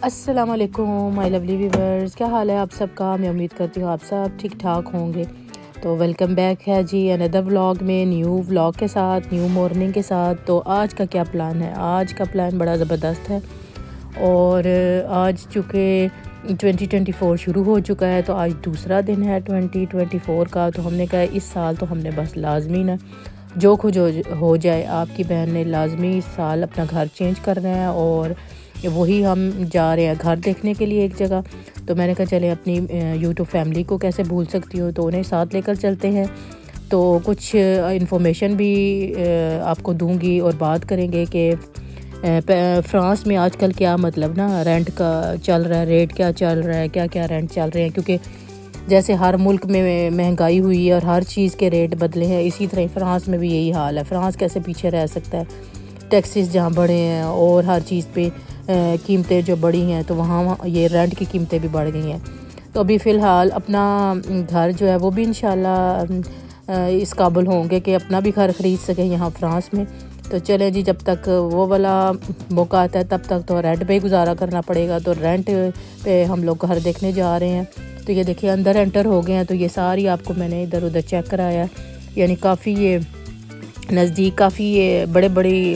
अस्सलाम वालेकुम my lovely viewers, क्या हाल है आप सबका। मैं उम्मीद करती हूँ आप सब ठीक ठाक होंगे। तो वेलकम बैक है जी अनदर व्लॉग में, न्यू व्लॉग के साथ, न्यू मॉर्निंग के साथ। तो आज का क्या प्लान है? आज का प्लान बड़ा ज़बरदस्त है और आज चूँकि 2024 शुरू हो चुका है तो आज दूसरा दिन है 2024 का। तो हमने कहा इस साल तो हमने बस लाजमी ना जो कुछ हो जाए, आपकी बहन ने लाजमी इस साल अपना घर चेंज करना है और वही हम जा रहे हैं घर देखने के लिए एक जगह। तो मैंने कहा चले अपनी यूट्यूब फैमिली को कैसे भूल सकती हूँ, तो उन्हें साथ लेकर चलते हैं। तो कुछ इन्फॉर्मेशन भी आपको दूंगी और बात करेंगे कि फ्रांस में आजकल क्या मतलब ना रेंट का चल रहा है, रेट क्या चल रहा है, क्या क्या रेंट चल रहे हैं। क्योंकि जैसे हर मुल्क में महंगाई हुई है और हर चीज़ के रेट बदले हैं, इसी तरह फ्रांस में भी यही हाल है। फ्रांस कैसे पीछे रह सकता है, टैक्सेस जहाँ बढ़े हैं और हर चीज़ पे कीमतें जो बढ़ी हैं, तो वहाँ ये रेंट की कीमतें भी बढ़ गई हैं। तो अभी फ़िलहाल अपना घर जो है वो भी इंशाल्लाह इस काबिल होंगे कि अपना भी घर ख़रीद सकें यहाँ फ्रांस में। तो चलें जी, जब तक वो वाला मौका आता है तब तक तो रेंट पे ही गुजारा करना पड़ेगा। तो रेंट पे हम लोग घर देखने जा रहे हैं। तो ये देखिए अंदर एंटर हो गए हैं। तो ये सारी आपको मैंने इधर उधर चेक कराया, यानी काफ़ी ये नज़दीक काफ़ी ये बड़े बड़े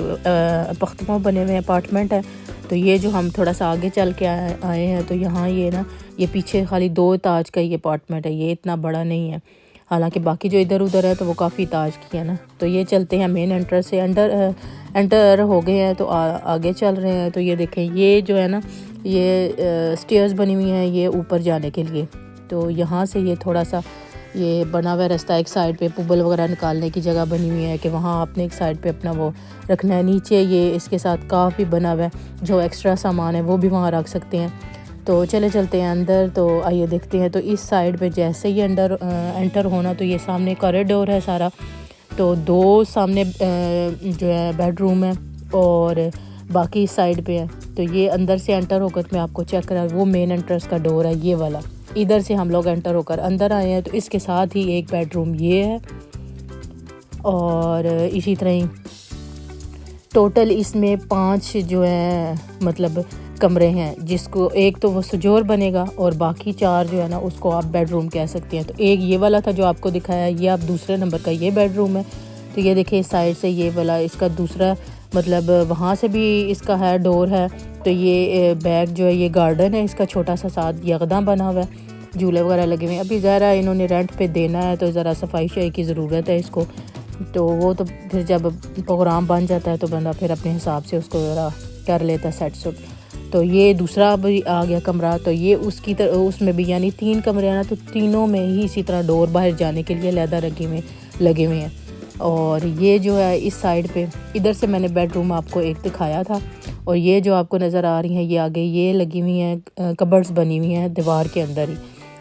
पख्तों बने हुए अपार्टमेंट हैं। तो ये जो हम थोड़ा सा आगे चल के आए हैं, तो यहाँ ये ना ये पीछे खाली 2 ताज का ये अपार्टमेंट है, ये इतना बड़ा नहीं है। हालांकि बाकी जो इधर उधर है तो वो काफ़ी ताज की है ना। तो ये चलते हैं मेन एंटर से, एंटर हो गए हैं तो आगे चल रहे हैं। तो ये देखें, ये जो है ना ये स्टेयर्स बनी हुई हैं ये ऊपर जाने के लिए। तो यहाँ से ये थोड़ा सा ये बना हुआ रास्ता, एक साइड पे पुबल वगैरह निकालने की जगह बनी हुई है कि वहाँ आपने एक साइड पे अपना वो रखना है। नीचे ये इसके साथ काफ़ी बना हुआ है, जो एक्स्ट्रा सामान है वो भी वहाँ रख सकते हैं। तो चले चलते हैं अंदर। तो आइए देखते हैं। तो इस साइड पे जैसे ही एंटर होना, तो ये सामने कॉरिडोर है सारा। तो 2 सामने जो है बेडरूम है और बाकी इस साइड पे है। तो ये अंदर से एंटर होकर मैं आपको चेक करा, वो मेन एंट्रेंस का डोर है ये वाला। इधर से हम लोग एंटर होकर अंदर आए हैं। तो इसके साथ ही एक बेडरूम ये है और इसी तरह ही टोटल इसमें 5 जो है मतलब कमरे हैं, जिसको एक तो वो सुजोर बनेगा और बाकी 4 जो है ना उसको आप बेडरूम कह सकते हैं। तो एक ये वाला था जो आपको दिखाया, ये आप दूसरे नंबर का ये बेडरूम है। तो ये देखिए इस साइड से ये वाला इसका दूसरा मतलब वहाँ से भी इसका है डोर है। तो ये बैग जो है ये गार्डन है इसका छोटा सा, साथ यकदा बना हुआ है, झूले वगैरह लगे हुए हैं। अभी ज़रा इन्होंने रेंट पे देना है तो ज़रा सफाई शफाई की ज़रूरत है इसको। तो वो तो फिर जब प्रोग्राम बन जाता है तो बंदा फिर अपने हिसाब से उसको ज़रा कर लेता है सेट सुट। तो ये दूसरा भी आ गया कमरा। तो ये उसकी उसमें भी यानी 3 कमरे हैं ना, तो तीनों में ही इसी तरह डोर बाहर जाने के लिए लैदा लगे हुए हैं। और ये जो है इस साइड पे इधर से मैंने बेडरूम आपको एक दिखाया था। और ये जो आपको नज़र आ रही हैं ये आगे ये लगी हुई हैं कबर्ड्स बनी हुई हैं दीवार के अंदर ही,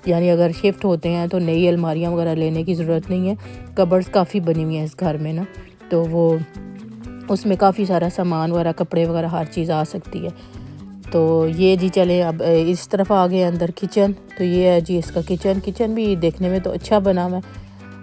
यानी अगर शिफ्ट होते हैं तो नई अलमारियाँ वगैरह लेने की ज़रूरत नहीं है। कबर्ड्स काफ़ी बनी हुई हैं इस घर में ना, तो वो उसमें काफ़ी सारा सामान वगैरह कपड़े वगैरह हर चीज़ आ सकती है। तो ये जी चले अब इस तरफ आ गए अंदर किचन। तो ये है जी इसका किचन भी देखने में तो अच्छा बना हुआ है।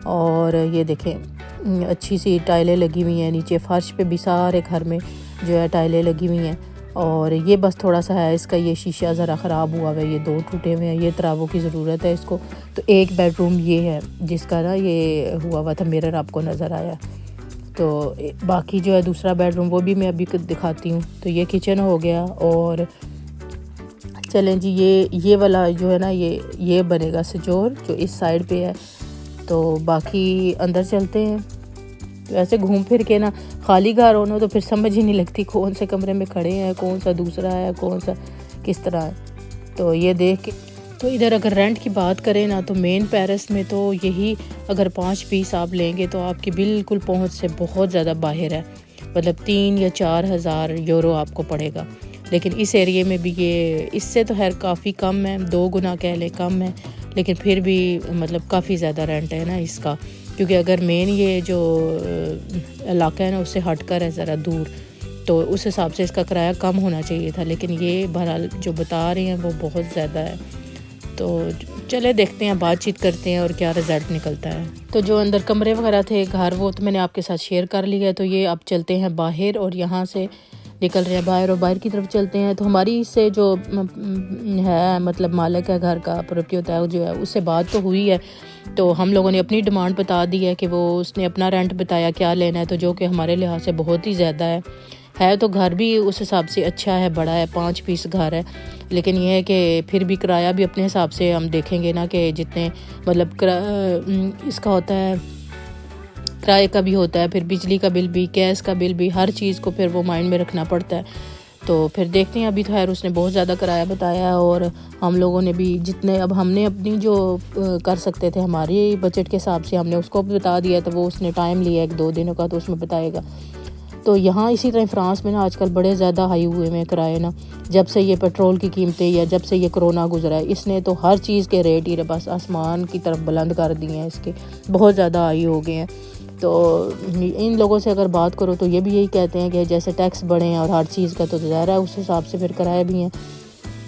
और ये देखें अच्छी सी टाइलें लगी हुई हैं, नीचे फर्श पे भी सारे घर में जो है टाइलें लगी हुई हैं। और ये बस थोड़ा सा है इसका ये शीशा ज़रा ख़राब हुआ है, ये 2 टूटे हुए हैं, ये तरावों की ज़रूरत है इसको। तो एक बेडरूम ये है जिसका ना ये हुआ था मिरर आपको नज़र आया। तो बाकी जो है दूसरा बेडरूम वो भी मैं अभी दिखाती हूँ। तो ये किचन हो गया। और चलें जी ये वाला जो है ना ये बनेगा सजोर जो इस साइड पे है। तो बाकी अंदर चलते हैं। वैसे घूम फिर के ना खाली घर होना तो फिर समझ ही नहीं लगती कौन से कमरे में खड़े हैं, कौन सा दूसरा है, कौन सा किस तरह है। तो ये देख के तो इधर अगर रेंट की बात करें ना, तो मेन पेरिस में तो यही अगर 5 पीस आप लेंगे तो आपकी बिल्कुल पहुंच से बहुत ज़्यादा बाहर है, मतलब 3 या 4 हज़ार यूरो आपको पड़ेगा। लेकिन इस एरिए में भी ये इससे तो खैर काफ़ी कम है, 2 गुना कह लें कम है, लेकिन फिर भी मतलब काफ़ी ज़्यादा रेंट है ना इसका। क्योंकि अगर मेन ये जो इलाका है ना उससे हट कर है ज़रा दूर, तो उस हिसाब से इसका किराया कम होना चाहिए था। लेकिन ये बहरहाल जो बता रहे हैं वो बहुत ज़्यादा है। तो चले देखते हैं, बातचीत करते हैं और क्या रिज़ल्ट निकलता है। तो जो अंदर कमरे वगैरह थे घर वो तो मैंने आपके साथ शेयर कर लिया है। तो ये अब चलते हैं बाहर और यहाँ से निकल रहे हैं बाहर और बाहर की तरफ चलते हैं। तो हमारी इससे जो है मतलब मालिक है घर का, प्रॉपर्टी होता है जो है, उससे बात तो हुई है। तो हम लोगों ने अपनी डिमांड बता दी है कि वो उसने अपना रेंट बताया क्या लेना है, तो जो कि हमारे लिहाज से बहुत ही ज़्यादा है। तो घर भी उस हिसाब से अच्छा है, बड़ा है, 5 पीस घर है। लेकिन यह है कि फिर भी किराया भी अपने हिसाब से हम देखेंगे ना, कि जितने मतलब इसका होता है, किराए का भी होता है, फिर बिजली का बिल भी, गैस का बिल भी, हर चीज़ को फिर वो माइंड में रखना पड़ता है। तो फिर देखते हैं। अभी तो खैर उसने बहुत ज़्यादा किराया बताया और हम लोगों ने भी जितने, अब हमने अपनी जो कर सकते थे हमारे बजट के हिसाब से हमने उसको भी बता दिया। तो वो उसने टाइम लिया 1-2 दिनों का, तो उसमें बताएगा। तो यहाँ इसी तरह फ्रांस में ना आजकल बड़े ज़्यादा हाई हुए हैं किराए ना। जब से ये पेट्रोल की कीमतें या जब से ये कोरोना गुजरा है, इसने तो हर चीज़ के रेट ही बस आसमान की तरफ बुलंद कर दिए हैं, इसके बहुत ज़्यादा हाई हो गए हैं। तो इन लोगों से अगर बात करो तो ये भी यही कहते हैं कि जैसे टैक्स बढ़े हैं और हर चीज़ का तो ज़ाहिर है उस हिसाब से फिर किराए भी हैं।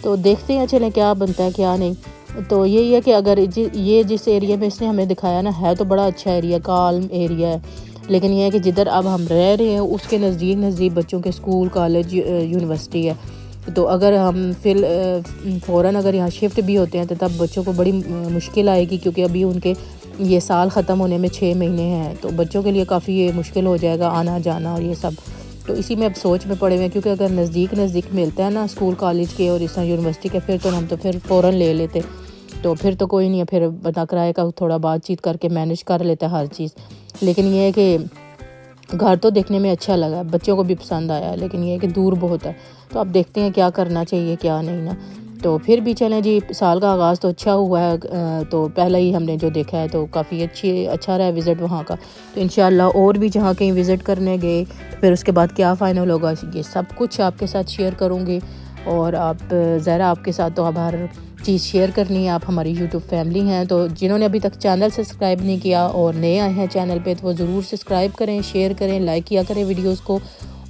तो देखते हैं चलें क्या बनता है क्या नहीं। तो यही है कि अगर ये जिस एरिया में इसने हमें दिखाया ना, है तो बड़ा अच्छा एरिया, काल्म एरिया है। लेकिन यह है कि जिधर अब हम रह रहे हैं उसके नज़दीक बच्चों के स्कूल, कॉलेज, यूनिवर्सिटी है। तो अगर हम फिर फ़ौरन अगर यहाँ शिफ्ट भी होते हैं तो तब बच्चों को बड़ी मुश्किल आएगी, क्योंकि अभी उनके ये साल ख़त्म होने में 6 महीने हैं। तो बच्चों के लिए काफ़ी ये मुश्किल हो जाएगा आना जाना और ये सब। तो इसी में अब सोच में पड़े हुए हैं, क्योंकि अगर नज़दीक मिलता है ना स्कूल कॉलेज के और इस यूनिवर्सिटी के, फिर तो हम तो फिर फ़ौरन ले लेते। तो फिर तो कोई नहीं है, फिर बता किराए का थोड़ा बातचीत करके मैनेज कर लेता है हर चीज़। लेकिन ये है कि घर तो देखने में अच्छा लगा, बच्चों को भी पसंद आया, लेकिन ये है कि दूर बहुत है। तो अब देखते हैं क्या करना चाहिए क्या नहीं ना। तो फिर भी चलें जी, साल का आगाज़ तो अच्छा हुआ है। तो पहले ही हमने जो देखा है तो काफ़ी अच्छा रहा है विज़िट वहाँ का। तो इंशाल्लाह और भी जहाँ कहीं विज़िट करने गए फिर उसके बाद क्या फ़ाइनल होगा, ये सब कुछ आपके साथ शेयर करूँगी। और आप ज़रा आपके साथ तो अब हर चीज़ शेयर करनी है। आप हमारी यूट्यूब फैमिली हैं, तो जिन्होंने अभी तक चैनल सब्सक्राइब नहीं किया और नए आए हैं चैनल पे, तो वो ज़रूर सब्सक्राइब करें, शेयर करें, लाइक किया करें वीडियोस को,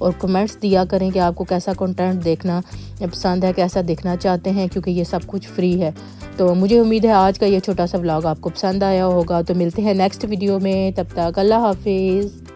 और कमेंट्स दिया करें कि आपको कैसा कंटेंट देखना पसंद है, कैसा देखना चाहते हैं, क्योंकि ये सब कुछ फ्री है। तो मुझे उम्मीद है आज का ये छोटा सा व्लॉग आपको पसंद आया होगा। तो मिलते हैं नेक्स्ट वीडियो में, तब तक अल्लाह हाफिज़।